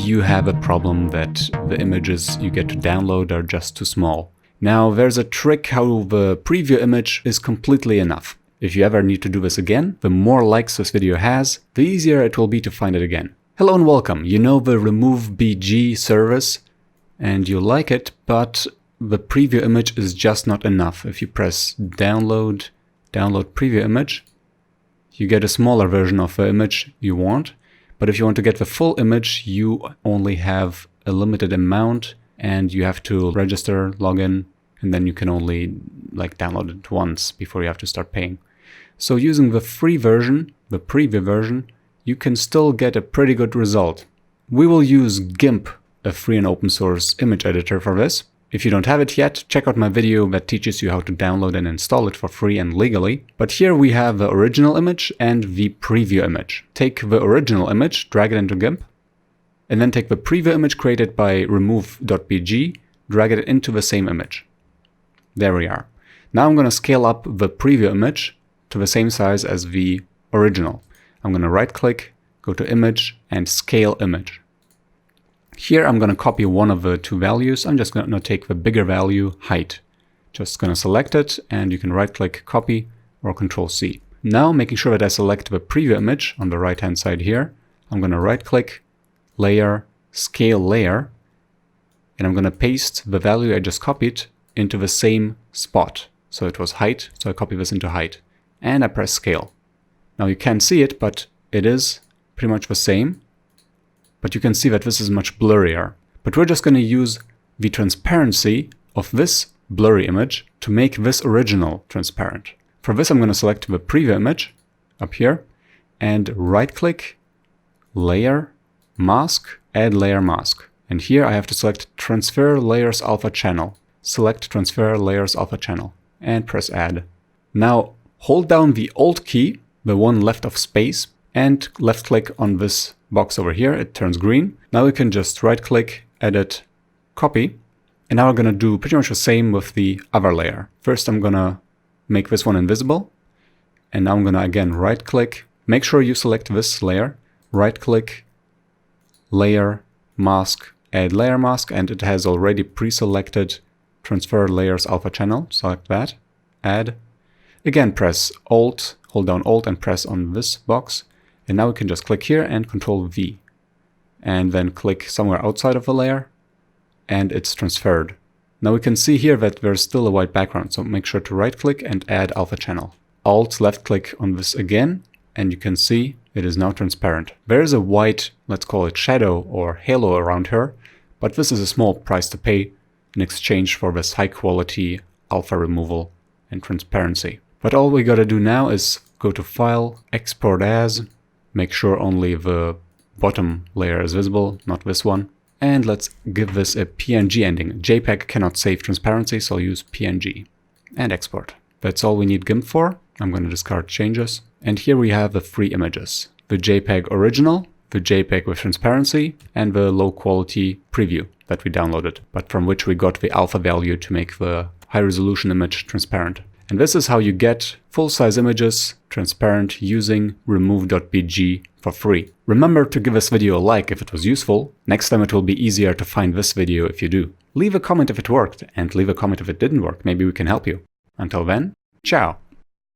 you have a problem that the images you get to download are just too small. Now, there's a trick how the preview image is completely enough. If you ever need to do this again, the more likes this video has, the easier it will be to find it again. Hello and welcome. You know the remove.bg service and you like it, but the preview image is just not enough. If you press download preview image, you get a smaller version of the image you want. But if you want to get the full image, you only have a limited amount and you have to register, log in, and then you can only download it once before you have to start paying. So using the free version, the preview version, you can still get a pretty good result. We will use GIMP, a free and open source image editor for this. If you don't have it yet, check out my video that teaches you how to download and install it for free and legally. But here we have the original image and the preview image. Take the original image, drag it into GIMP, and then take the preview image created by remove.bg, drag it into the same image. There we are. Now I'm going to scale up the preview image to the same size as the original. I'm going to right click, go to image and scale image. Here I'm going to copy one of the two values. I'm just going to take the bigger value, height. Just going to select it and you can right click, copy or Control C. Now making sure that I select the preview image on the right hand side here, I'm going to right click, layer, scale layer, and I'm going to paste the value I just copied into the same spot. So it was height, so I copy this into height and I press scale. Now you can't see it, but it is pretty much the same. But you can see that this is much blurrier. But we're just going to use the transparency of this blurry image to make this original transparent. For this, I'm going to select the preview image up here and right click, layer, mask, add layer mask. And here I have to select transfer layers alpha channel. Select transfer layers alpha channel and press add. Now hold down the Alt key, the one left of space, and left click on this box over here. It turns green. Now we can just right click, edit, copy. And now we're going to do pretty much the same with the other layer. First I'm going to make this one invisible. And now I'm going to again right click. Make sure you select this layer. Right click, layer, mask, add layer mask. And it has already pre-selected transfer layers alpha channel. Select that, add. Again press Alt, hold down Alt and press on this box. And now we can just click here and Control V. And then click somewhere outside of the layer. And it's transferred. Now we can see here that there's still a white background. So make sure to right click and add alpha channel. Alt left click on this again. And you can see it is now transparent. There is a white, let's call it shadow or halo around her. But this is a small price to pay in exchange for this high quality alpha removal and transparency. But all we gotta do now is go to File, Export As. Make sure only the bottom layer is visible, not this one. And let's give this a PNG ending. JPEG cannot save transparency, so I'll use PNG. And export. That's all we need GIMP for. I'm going to discard changes. And here we have the three images. The JPEG original, the JPEG with transparency, and the low quality preview that we downloaded, but from which we got the alpha value to make the high resolution image transparent. And this is how you get full-size images transparent using remove.bg for free. Remember to give this video a like if it was useful. Next time it will be easier to find this video if you do. Leave a comment if it worked and leave a comment if it didn't work. Maybe we can help you. Until then, ciao!